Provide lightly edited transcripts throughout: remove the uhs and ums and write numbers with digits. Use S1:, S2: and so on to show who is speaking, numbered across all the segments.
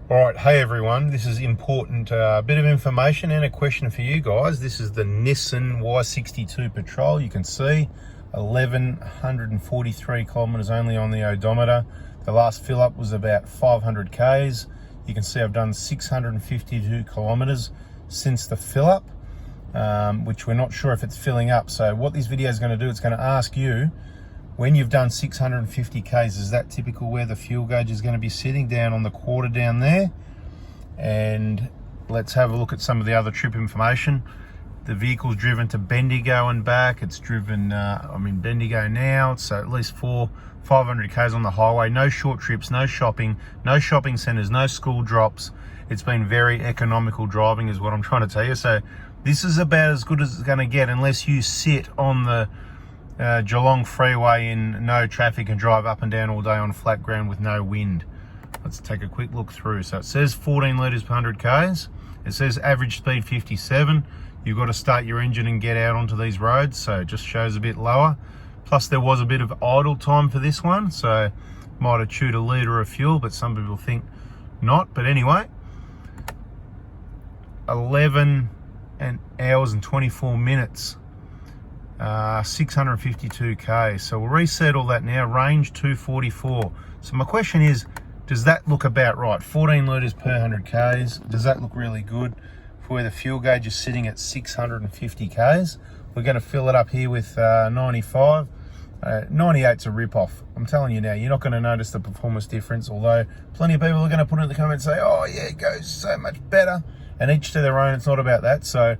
S1: All right, hey everyone, this is important, bit of information and a question for you guys. This is the Nissan Y62 Patrol. You can see 1,143 kilometers only on the odometer. The last fill up was about 500 Ks. You can see I've done 652 kilometers since the fill up, which we're not sure if it's filling up. So what this video is going to do, it's going to ask you, when you've done 650 Ks, is that typical where the fuel gauge is going to be sitting down on the quarter down there? And let's have a look at some of the other trip information. The vehicle's driven to Bendigo and back. It's driven, I'm in Bendigo now, so at least 500 Ks on the highway. No short trips, no shopping centres, no school drops. It's been very economical driving is what I'm trying to tell you. So this is about as good as it's going to get unless you sit on the Geelong freeway in no traffic and drive up and down all day on flat ground with no wind. Let's take a quick look through. So it says 14 litres per 100 Ks. It says average speed 57. You've got to start your engine and get out onto these roads, so it just shows a bit lower. Plus there was a bit of idle time for this one, so might have chewed a litre of fuel, but some people think not. But anyway, 11 hours and 24 minutes. 652 K. So we'll reset all that now. Range 244. So my question is, does that look about right? 14 litres per 100 Ks. Does that look really good for where the fuel gauge is sitting at 650 Ks? We're going to fill it up here with 95. 98's a rip-off. I'm telling you now, you're not going to notice the performance difference, although plenty of people are going to put in the comments and say, oh yeah, it goes so much better. And each to their own. It's not about that. So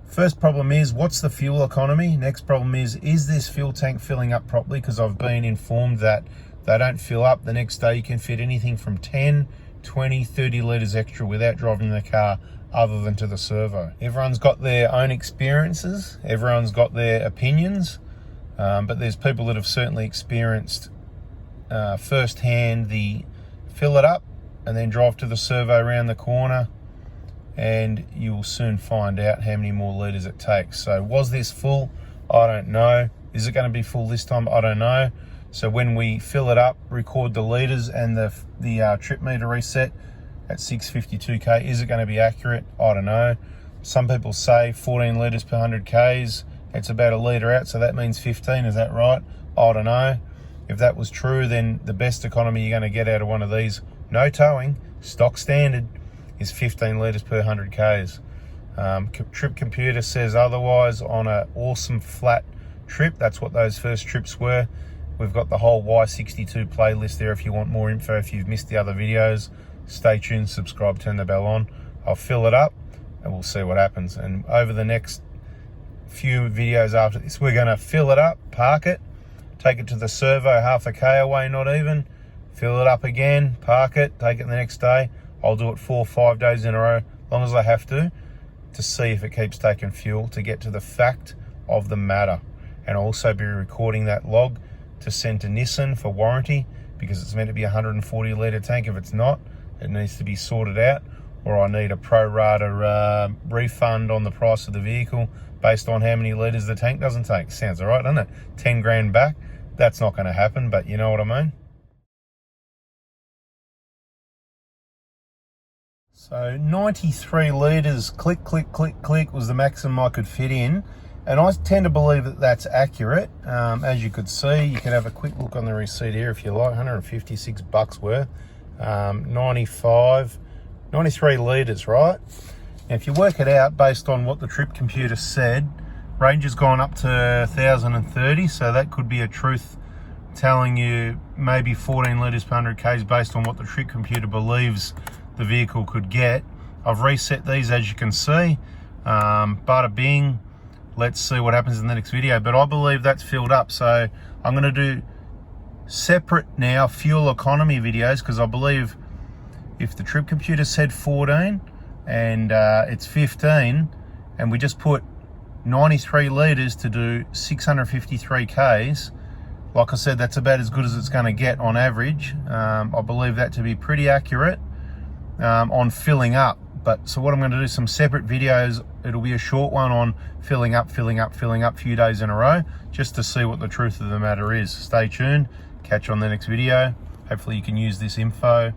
S1: first problem is, what's the fuel economy? Next problem is this fuel tank filling up properly? Because I've been informed that they don't fill up. The next day you can fit anything from 10, 20, 30 litres extra without driving the car other than to the servo. Everyone's got their own experiences. Everyone's got their opinions. But there's people that have certainly experienced firsthand the fill it up and then drive to the servo around the corner, and you will soon find out how many more litres it takes. So was this full? I don't know. Is it going to be full this time? I don't know. So when we fill it up, record the litres and the trip meter reset at 652K. Is it going to be accurate? I don't know. Some people say 14 litres per 100 Ks. It's about a litre out, so that means 15. Is that right? I don't know. If that was true, then the best economy you're going to get out of one of these, no towing, stock standard, is 15 litres per 100 Ks. Trip computer says otherwise on an awesome flat trip. That's what those first trips were. We've got the whole Y62 playlist there if you want more info. If you've missed the other videos, stay tuned, subscribe, turn the bell on. I'll fill it up and we'll see what happens. And over the next few videos after this, we're going to fill it up, park it, take it to the servo half a K away, not even, fill it up again, park it, take it the next day. I'll do it 4 or 5 days in a row, as long as I have to see if it keeps taking fuel, to get to the fact of the matter. And I'll also be recording that log to send to Nissan for warranty, because it's meant to be a 140 litre tank. If it's not, it needs to be sorted out, or I need a pro rata refund on the price of the vehicle based on how many litres the tank doesn't take. Sounds all right, doesn't it? 10 grand back. That's not going to happen, but you know what I mean. So 93 litres, click, click, click, click, was the maximum I could fit in. And I tend to believe that that's accurate. As you could see, you can have a quick look on the receipt here if you like, 156 bucks worth. 93 litres, right? Now, if you work it out based on what the trip computer said, range has gone up to 1,030, so that could be a truth telling you maybe 14 litres per 100 Ks based on what the trip computer believes the vehicle could get. I've reset these, as you can see. Bada bing. Let's see what happens in the next video. But I believe that's filled up, so I'm going to do separate now fuel economy videos, because I believe if the trip computer said 14 and it's 15, and we just put 93 litres to do 653 Ks, like I said, that's about as good as it's going to get on average. I believe that to be pretty accurate on filling up. But so what I'm going to do, some separate videos. It'll be a short one on filling up a few days in a row, just to see what the truth of the matter is. Stay tuned, catch you on the next video. Hopefully you can use this info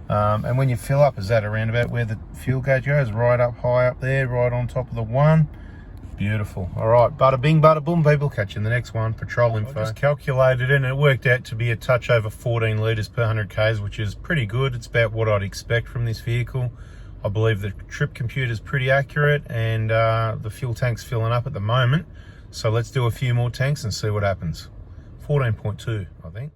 S1: And when you fill up, is that around about where the fuel gauge goes? Right up high up there, right on top of the one. Beautiful. All right, bada bing, bada boom, people. Catch you in the next one. Patrol info. I just calculated it, and it worked out to be a touch over 14 litres per 100 k's, which is pretty good. It's about what I'd expect from this vehicle. I believe the trip computer is pretty accurate, and the fuel tank's filling up at the moment. So let's do a few more tanks and see what happens. 14.2, I think.